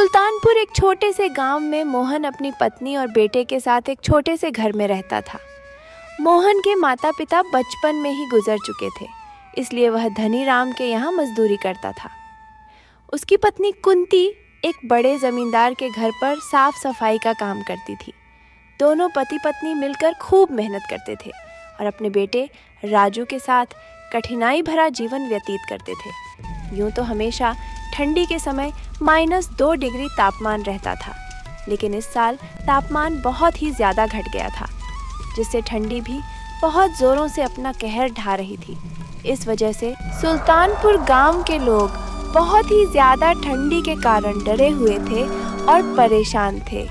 सुल्तानपुर एक छोटे से गांव में मोहन अपनी पत्नी और बेटे के साथ एक छोटे से घर में रहता था। मोहन के माता पिता बचपन में ही गुजर चुके थे, इसलिए वह धनीराम के यहाँ मजदूरी करता था। उसकी पत्नी कुंती एक बड़े जमींदार के घर पर साफ सफाई का काम करती थी। दोनों पति पत्नी मिलकर खूब मेहनत करते थे और अपने बेटे राजू के साथ कठिनाई भरा जीवन व्यतीत करते थे। यूं तो हमेशा ठंडी के समय -2 डिग्री तापमान रहता था, लेकिन इस साल तापमान बहुत ही ज़्यादा घट गया था, जिससे ठंडी भी बहुत ज़ोरों से अपना कहर ढा रही थी। इस वजह से सुल्तानपुर गांव के लोग बहुत ही ज़्यादा ठंडी के कारण डरे हुए थे और परेशान थे।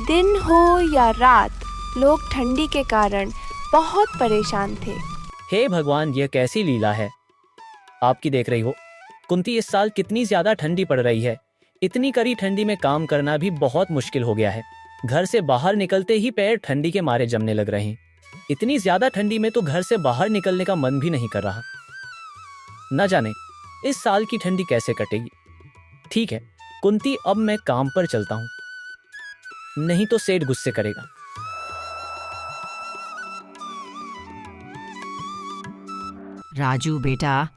दिन हो या रात, लोग ठंडी के कारण बहुत परेशान थे। हे भगवान, यह कैसी लीला है आपकी देख रही हो। कुंती, इस साल कितनी ज्यादा ठंडी पड़ रही है। इतनी कड़ी ठंडी में काम करना भी बहुत मुश्किल हो गया है। घर से बाहर निकलते ही पैर ठंडी के मारे जमने लग रहे हैं। इतनी ज्यादा ठंडी में तो घर से बाहर निकलने का मन भी नहीं कर रहा। न जाने इस साल की ठंडी कैसे कटेगी। ठीक है कुंती, अब मैं काम पर चलता हूँ, नहीं तो सेठ गुस्से करेगा। राजू बेटा,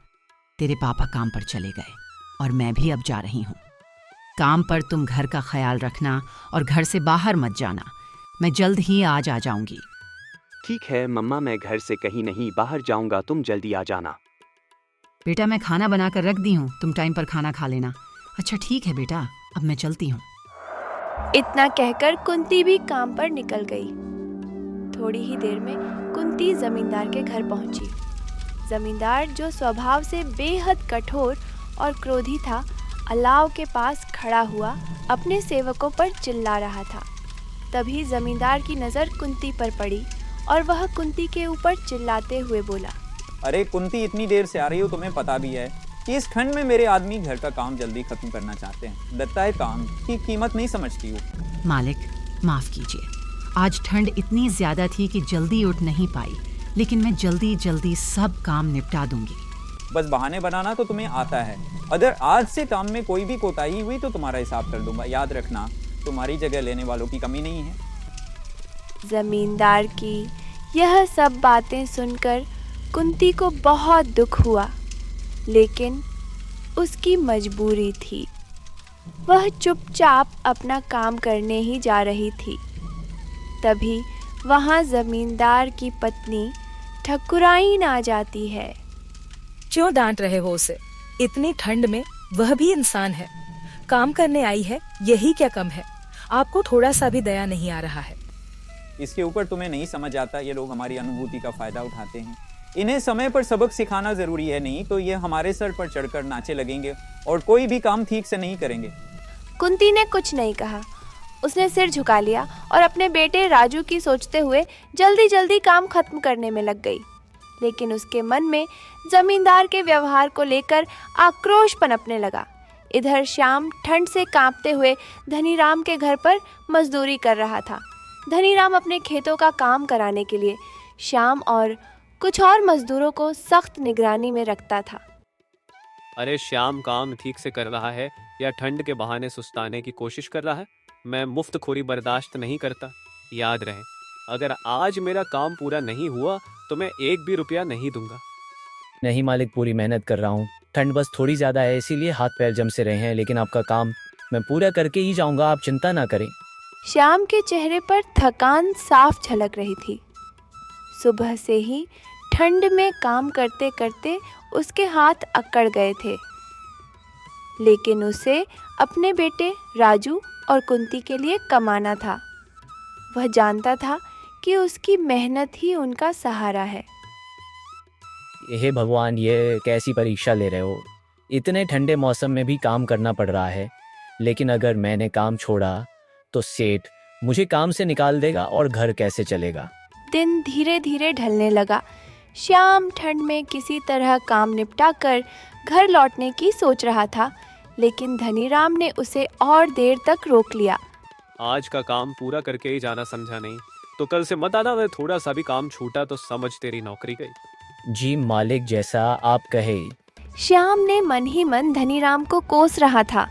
तेरे पापा काम पर चले गए और मैं भी अब जा रही हूँ। काम पर तुम घर का ख्याल रखना और घर से बाहर मत जाना। मैं जल्द ही आज आ जाऊंगी। ठीक है मम्मा, मैं घर से कहीं नहीं बाहर जाऊंगा, तुम जल्दी आ जाना। बेटा, मैं खाना बना कर रख दी हूँ, तुम टाइम पर खाना खा लेना। अच्छा ठीक है बेटा, अब मैं चलती हूँ। इतना कहकर कुंती भी काम पर निकल गई। थोड़ी ही देर में कुंती जमींदार के घर पहुंची। जमींदार, जो स्वभाव से बेहद कठोर और क्रोधी था, अलाव के पास खड़ा हुआ अपने सेवकों पर चिल्ला रहा था। तभी जमींदार की नज़र कुंती पर पड़ी और वह कुंती के ऊपर चिल्लाते हुए बोला, अरे कुंती, इतनी देर से आ रही हो, तुम्हें पता भी है कि इस ठंड में मेरे आदमी घर का काम जल्दी खत्म करना चाहते हैं। दत्ता है काम की कीमत नहीं समझती हो। मालिक माफ़ कीजिए, आज ठंड इतनी ज़्यादा थी कि जल्दी उठ नहीं पाई, लेकिन मैं जल्दी जल्दी सब काम निपटा दूंगी। बस बहाने बनाना तो तुम्हें आता है। अगर आज से काम में कोई भी कोताही हुई तो तुम्हारा हिसाब कर दूंगा। याद रखना, तुम्हारी जगह लेने वालों की कमी नहीं है। जमींदार की यह सब बातें सुनकर कुंती को बहुत दुख हुआ, लेकिन उसकी मजबूरी थी। वह चुपचाप अपना काम करने ही जा रही थी। तभी वहाँ जमींदार की पत्नी ठकुराइन आ जाती है। क्यों डांट रहे हो उसे? इतनी ठंड में वह भी इंसान है, काम करने आई है, यही क्या कम है? आपको थोड़ा सा भी दया नहीं आ रहा है? इसके ऊपर तुम्हें नहीं समझ आता, ये लोग हमारी अनुभूति का फायदा उठाते हैं। इन्हें समय पर सबक सिखाना जरूरी है, नहीं तो ये हमारे सर पर चढ़कर नाचे लगेंगे और कोई भी काम ठीक से नहीं करेंगे। कुंती ने कुछ नहीं कहा। उसने सिर झुका लिया और अपने बेटे राजू की सोचते हुए जल्दी जल्दी काम खत्म करने में लग गई। लेकिन उसके मन में जमींदार के व्यवहार को लेकर आक्रोश पनपने लगा। इधर श्याम ठंड से कांपते हुए धनीराम के घर पर मजदूरी कर रहा था। धनीराम अपने खेतों का काम कराने के लिए श्याम और कुछ और मजदूरों को सख्त निगरानी में रखता था। अरे श्याम काम ठीक से कर रहा है या ठंड के बहाने सुस्ताने की कोशिश कर रहा है? मैं मुफ्तखोरी बर्दाश्त नहीं करता। याद रहे, अगर आज मेरा काम पूरा नहीं हुआ तो मैं 1 भी रुपया नहीं दूंगा। नहीं मालिक, पूरी मेहनत कर रहा हूँ। ठंड बस थोड़ी ज़्यादा है, इसीलिए हाथ पैर जम से रहे हैं, लेकिन आपका काम मैं पूरा करके ही जाऊँगा, आप चिंता ना करें। श्याम के चेहरे पर थकान साफ झलक रही थी। सुबह से ही ठंड में काम करते करते उसके हाथ अकड़ गए थे, लेकिन उसे अपने बेटे राजू और कुंती के लिए कमाना था। वह जानता था कि उसकी मेहनत ही उनका सहारा है। हे भगवान, ये कैसी परीक्षा ले रहे हो? इतने ठंडे मौसम में भी काम करना पड़ रहा है, लेकिन अगर मैंने काम छोड़ा तो सेठ मुझे काम से निकाल देगा और घर कैसे चलेगा। दिन धीरे धीरे ढलने लगा। श्याम ठंड में किसी तरह काम निपटा कर घर लौटने की सोच रहा था, लेकिन धनीराम ने उसे और देर तक रोक लिया। आज का काम पूरा करके ही जाना, समझा नहीं तो कल से मत आना। अगर थोड़ा सा भी काम छूटा तो समझ तेरी नौकरी गई। जी मालिक, जैसा आप कहे। श्याम ने मन ही मन धनीराम को कोस रहा था,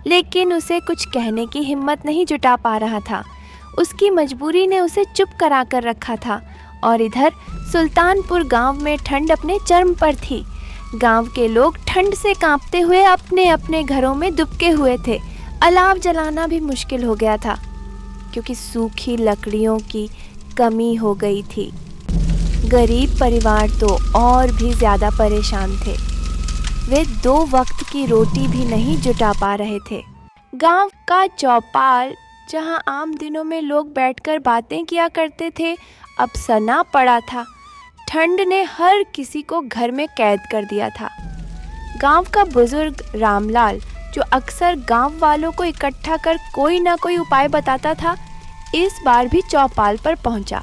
लेकिन उसे कुछ कहने की हिम्मत नहीं जुटा पा रहा था। उसकी मजबूरी ने उसे चुप करा कर रखा था। और इधर सुल्तानपुर गांव में ठंड अपने चरम पर थी। गांव के लोग ठंड से कांपते हुए अपने अपने घरों में दुबके हुए थे। अलाव जलाना भी मुश्किल हो गया था क्योंकि सूखी लकड़ियों की कमी हो गई थी। गरीब परिवार तो और भी ज़्यादा परेशान थे। वे 2 वक्त की रोटी भी नहीं जुटा पा रहे थे। गांव का चौपाल जहां आम दिनों में लोग बैठकर बातें किया करते थे, अब सना पड़ा था। ठंड ने हर किसी को घर में कैद कर दिया था। गांव का बुजुर्ग रामलाल, जो अक्सर गांव वालों को इकट्ठा कर कोई ना कोई उपाय बताता था, इस बार भी चौपाल पर पहुंचा।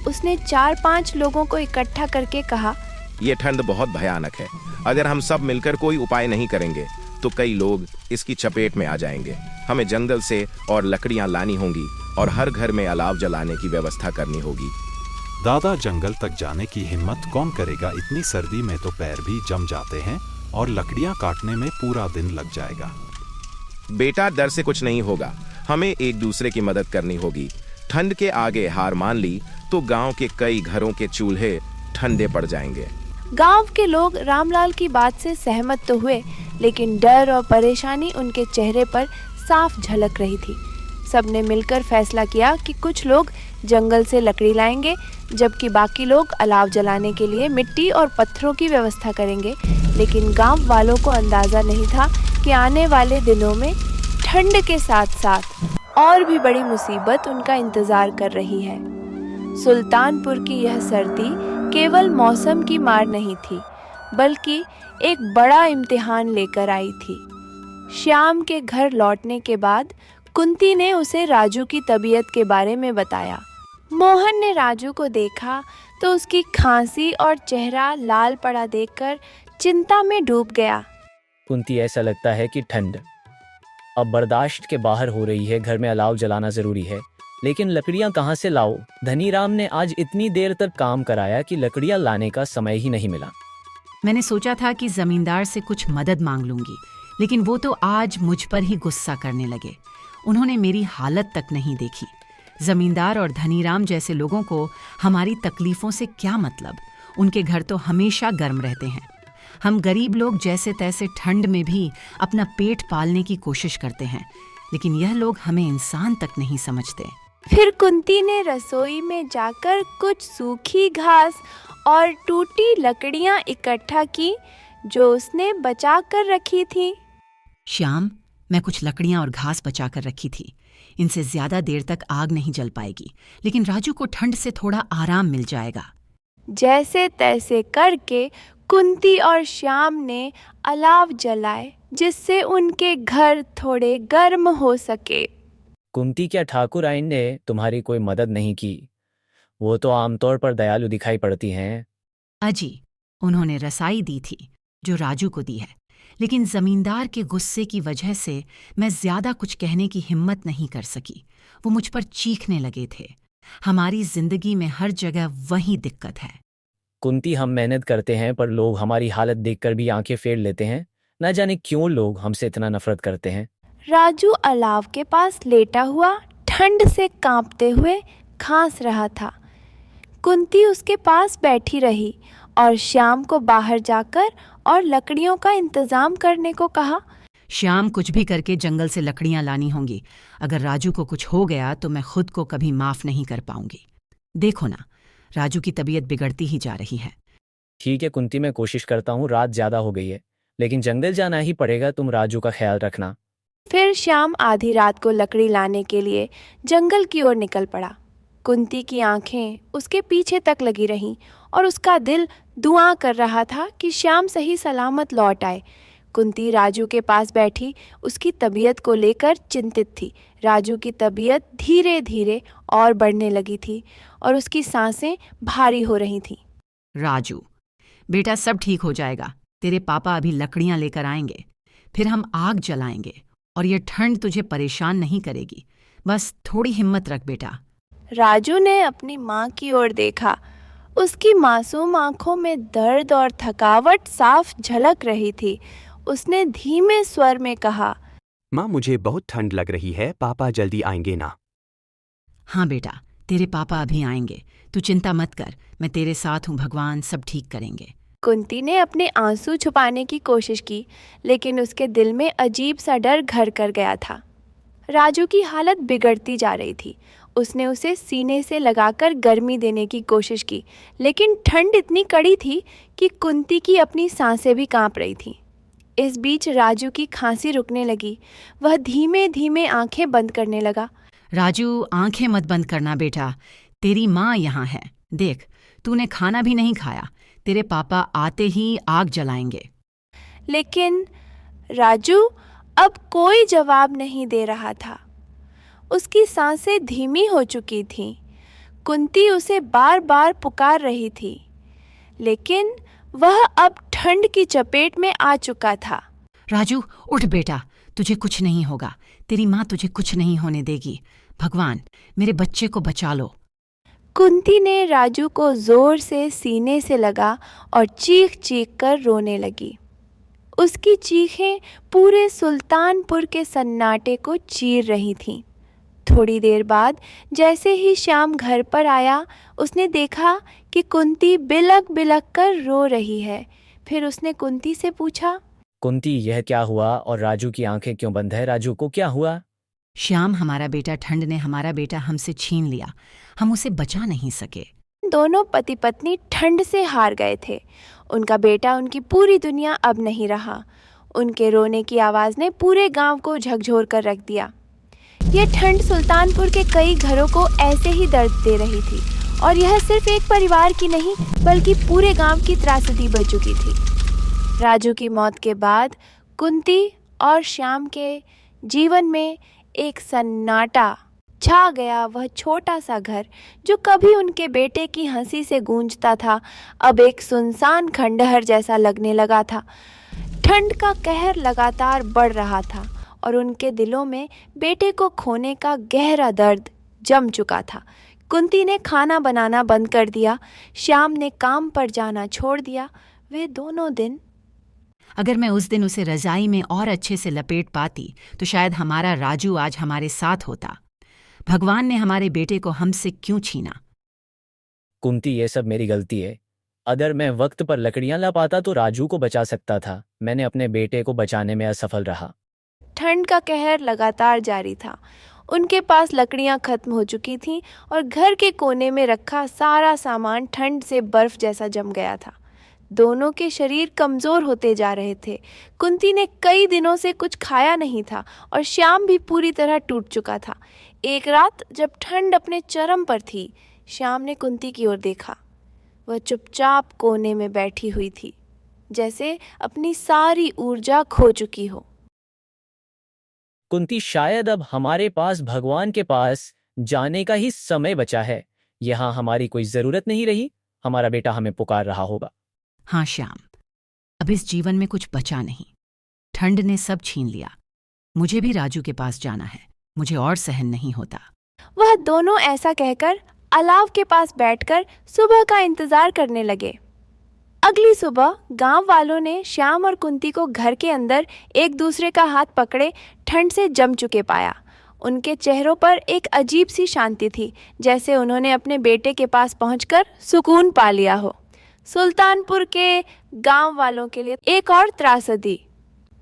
उसने 4-5 लोगों को इकट्ठा करके कहा, ये ठंड बहुत भयानक है। अगर हम सब मिलकर कोई उपाय नहीं करेंगे तो कई लोग इसकी चपेट में आ जाएंगे। हमें जंगल से और लकड़ियां लानी होंगी और हर घर में अलाव जलाने की व्यवस्था करनी होगी। दादा, जंगल तक जाने की हिम्मत कौन करेगा? इतनी सर्दी में तो पैर भी जम जाते हैं और लकड़ियां काटने में पूरा दिन लग जाएगा। बेटा, डर से कुछ नहीं होगा। हमें एक दूसरे की मदद करनी होगी। ठंड के आगे हार मान ली तो गांव के कई घरों के चूल्हे ठंडे पड़ जाएंगे। गांव के लोग रामलाल की बात से सहमत तो हुए, लेकिन डर और परेशानी उनके चेहरे पर साफ झलक रही थी। सबने मिलकर फैसला किया कि कुछ लोग जंगल से लकड़ी लाएंगे, जबकि बाकी लोग अलाव जलाने के लिए मिट्टी और पत्थरों की व्यवस्था करेंगे। लेकिन गांव वालों को अंदाज़ा नहीं था कि आने वाले दिनों में ठंड के साथ साथ और भी बड़ी मुसीबत उनका इंतज़ार कर रही है। सुल्तानपुर की यह सर्दी केवल मौसम की मार नहीं थी, बल्कि एक बड़ा इम्तिहान लेकर आई थी। श्याम के घर लौटने के बाद कुंती ने उसे राजू की तबीयत के बारे में बताया। मोहन ने राजू को देखा तो उसकी खांसी और चेहरा लाल पड़ा देखकर चिंता में डूब गया। कुंती, ऐसा लगता है कि ठंड अब बर्दाश्त के बाहर हो रही है। घर में अलाव जलाना जरूरी है, लेकिन लकड़ियां कहाँ से लाओ? धनीराम ने आज इतनी देर तक काम कराया कि लकड़ियां लाने का समय ही नहीं मिला। मैंने सोचा था कि जमींदार से कुछ मदद मांग लूंगी, लेकिन वो तो आज मुझ पर ही गुस्सा करने लगे। उन्होंने मेरी हालत तक नहीं देखी। जमींदार और धनीराम जैसे लोगों को हमारी तकलीफों से क्या मतलब? उनके घर तो हमेशा गर्म रहते हैं। हम गरीब लोग जैसे तैसे ठंड में भी अपना पेट पालने की कोशिश करते हैं, लेकिन यह लोग हमें इंसान तक नहीं समझते। फिर कुंती ने रसोई में जाकर कुछ सूखी घास और टूटी लकड़ियां इकट्ठा की जो उसने बचा कर रखी थी। श्याम, मैं कुछ लकड़ियां और घास बचा कर रखी थी। इनसे ज्यादा देर तक आग नहीं जल पाएगी, लेकिन राजू को ठंड से थोड़ा आराम मिल जाएगा। जैसे तैसे करके कुंती और श्याम ने अलाव जलाए, जिससे उनके घर थोड़े गर्म हो सके। कुंती, क्या ठाकुर आइन ने तुम्हारी कोई मदद नहीं की? वो तो आमतौर पर दयालु दिखाई पड़ती हैं। अजी, उन्होंने रसाई दी थी जो राजू को दी है, लेकिन जमींदार के गुस्से की वजह से मैं ज्यादा कुछ कहने की हिम्मत नहीं कर सकी। वो मुझ पर चीखने लगे थे। हमारी जिंदगी में हर जगह वही दिक्कत है। कुंती, हम मेहनत करते हैं पर लोग हमारी हालत देखकर भी आंखें फेर लेते हैं। न जाने क्यों लोग हमसे इतना नफरत करते हैं। राजू अलाव के पास लेटा हुआ ठंड से कांपते हुए खांस रहा था। कुंती उसके पास बैठी रही और श्याम को बाहर जाकर और लकड़ियों का इंतजाम करने को कहा। श्याम, कुछ भी करके जंगल से लकड़ियां लानी होंगी। अगर राजू को कुछ हो गया तो मैं खुद को कभी माफ नहीं कर पाऊंगी। देखो ना, राजू की तबीयत बिगड़ती ही जा रही है। ठीक है कुंती, मैं कोशिश करता हूँ। रात ज्यादा हो गई है, लेकिन जंगल जाना ही पड़ेगा। तुम राजू का ख्याल रखना। फिर श्याम आधी रात को लकड़ी लाने के लिए जंगल की ओर निकल पड़ा। कुंती की आंखें उसके पीछे तक लगी रहीं और उसका दिल दुआ कर रहा था कि श्याम सही सलामत लौट आए। कुंती राजू के पास बैठी उसकी तबीयत को लेकर चिंतित थी। राजू की तबीयत धीरे धीरे और बढ़ने लगी थी और उसकी सांसें भारी हो रही थीं। राजू बेटा, सब ठीक हो जाएगा। तेरे पापा अभी लकड़ियां लेकर आएंगे, फिर हम आग जलाएंगे और ये ठंड तुझे परेशान नहीं करेगी। बस थोड़ी हिम्मत रख बेटा। राजू ने अपनी माँ की ओर देखा। उसकी मासूम आंखों में दर्द और थकावट साफ झलक रही थी। उसने धीमे स्वर में कहा, माँ मुझे बहुत ठंड लग रही है, पापा जल्दी आएंगे ना? हाँ बेटा, तेरे पापा अभी आएंगे, तू चिंता मत कर, मैं तेरे साथ हूँ, भगवान सब ठीक करेंगे। कुंती ने अपने आंसू छुपाने की कोशिश की, लेकिन उसके दिल में अजीब सा डर घर कर गया था। राजू की हालत बिगड़ती जा रही थी। उसने उसे सीने से लगाकर गर्मी देने की कोशिश की, लेकिन ठंड इतनी कड़ी थी कि कुंती की अपनी सांसें भी कांप रही थीं। इस बीच राजू की खांसी रुकने लगी। वह धीमे धीमे आंखें बंद करने लगा। राजू, आंखें मत बंद करना बेटा, तेरी माँ यहाँ है। देख, तूने खाना भी नहीं खाया, तेरे पापा आते ही आग जलाएंगे। लेकिन राजू अब कोई जवाब नहीं दे रहा था। उसकी सांसें धीमी हो चुकी थीं। कुंती उसे बार बार पुकार रही थी, लेकिन वह अब ठंड की चपेट में आ चुका था। राजू, उठ बेटा, तुझे कुछ नहीं होगा, तेरी माँ तुझे कुछ नहीं होने देगी। भगवान, मेरे बच्चे को बचा लो। कुंती ने राजू को जोर से सीने से लगा और चीख चीख कर रोने लगी। उसकी चीखें पूरे सुल्तानपुर के सन्नाटे को चीर रही थीं। थोड़ी देर बाद जैसे ही श्याम घर पर आया, उसने देखा कि कुंती बिलक बिलक कर रो रही है। फिर उसने कुंती से पूछा, कुंती, यह क्या हुआ और राजू की आंखें क्यों बंद है? राजू को क्या हुआ? श्याम, हमारा बेटा, ठंड ने हमारा बेटा हमसे छीन लिया, हम उसे बचा नहीं सके। दोनों पति पत्नी ठंड से हार गए थे। उनका बेटा उनकी पूरी दुनिया अब नहीं रहा। उनके रोने की आवाज़ ने पूरे गांव को झकझोर कर रख दिया। यह ठंड सुल्तानपुर के कई घरों को ऐसे ही दर्द दे रही थी, और यह सिर्फ एक परिवार की नहीं बल्कि पूरे गांव की त्रासदी बन चुकी थी। राजू की मौत के बाद कुंती और श्याम के जीवन में एक सन्नाटा छा गया। वह छोटा सा घर जो कभी उनके बेटे की हंसी से गूंजता था, अब एक सुनसान खंडहर जैसा लगने लगा था। ठंड का कहर लगातार बढ़ रहा था और उनके दिलों में बेटे को खोने का गहरा दर्द जम चुका था। कुंती ने खाना बनाना बंद कर दिया। श्याम ने काम पर जाना छोड़ दिया। वे दोनों दिन, अगर मैं उस दिन उसे रजाई में और अच्छे से लपेट पाती तो शायद हमारा राजू आज हमारे साथ होता। भगवान ने हमारे बेटे को हमसे क्यों छीना? कुंती, ये सब मेरी गलती है। अगर मैं वक्त पर लकड़ियां ला पाता तो राजू को बचा सकता था। मैंने अपने बेटे को बचाने में असफल रहा। ठंड का कहर लगातार जारी था। उनके पास लकड़ियां खत्म हो चुकी थीं और घर के कोने में रखा सारा सामान ठंड से बर्फ जैसा जम गया था। दोनों के शरीर कमज़ोर होते जा रहे थे। कुंती ने कई दिनों से कुछ खाया नहीं था और श्याम भी पूरी तरह टूट चुका था। एक रात जब ठंड अपने चरम पर थी, श्याम ने कुंती की ओर देखा। वह चुपचाप कोने में बैठी हुई थी, जैसे अपनी सारी ऊर्जा खो चुकी हो। कुंती, शायद अब हमारे पास भगवान के पास जाने का ही समय बचा है। यहाँ हमारी कोई ज़रूरत नहीं रही। हमारा बेटा हमें पुकार रहा होगा। हाँ श्याम, अब इस जीवन में कुछ बचा नहीं। ठंड ने सब छीन लिया। मुझे भी राजू के पास जाना है, मुझे और सहन नहीं होता। वह दोनों ऐसा कहकर अलाव के पास बैठकर सुबह का इंतजार करने लगे। अगली सुबह गांव वालों ने श्याम और कुंती को घर के अंदर एक दूसरे का हाथ पकड़े ठंड से जम चुके पाया। उनके चेहरों पर एक अजीब सी शांति थी, जैसे उन्होंने अपने बेटे के पास पहुंचकर सुकून पा लिया हो। सुल्तानपुर के गांव वालों के लिए एक और त्रासदी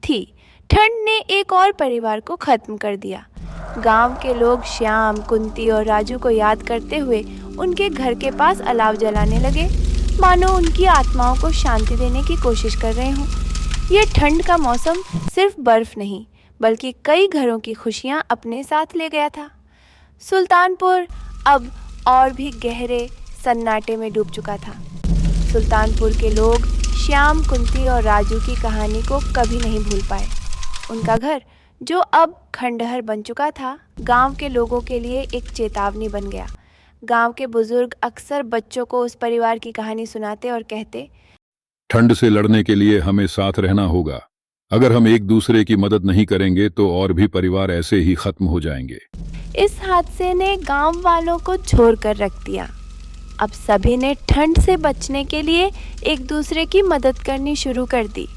थी। ठंड ने एक और परिवार को खत्म कर दिया। गांव के लोग श्याम, कुंती और राजू को याद करते हुए उनके घर के पास अलाव जलाने लगे, मानो उनकी आत्माओं को शांति देने की कोशिश कर रहे हों। ये ठंड का मौसम सिर्फ बर्फ नहीं बल्कि कई घरों की खुशियां अपने साथ ले गया था। सुल्तानपुर अब और भी गहरे सन्नाटे में डूब चुका था। सुल्तानपुर के लोग श्याम, कुंती और राजू की कहानी को कभी नहीं भूल पाए। उनका घर, जो अब खंडहर बन चुका था, गांव के लोगों के लिए एक चेतावनी बन गया। गांव के बुजुर्ग अक्सर बच्चों को उस परिवार की कहानी सुनाते और कहते, ठंड से लड़ने के लिए हमें साथ रहना होगा। अगर हम एक दूसरे की मदद नहीं करेंगे तो और भी परिवार ऐसे ही खत्म हो जाएंगे। इस हादसे ने गांव वालों को छोड़ कर रख दिया। अब सभी ने ठंड से बचने के लिए एक दूसरे की मदद करनी शुरू कर दी।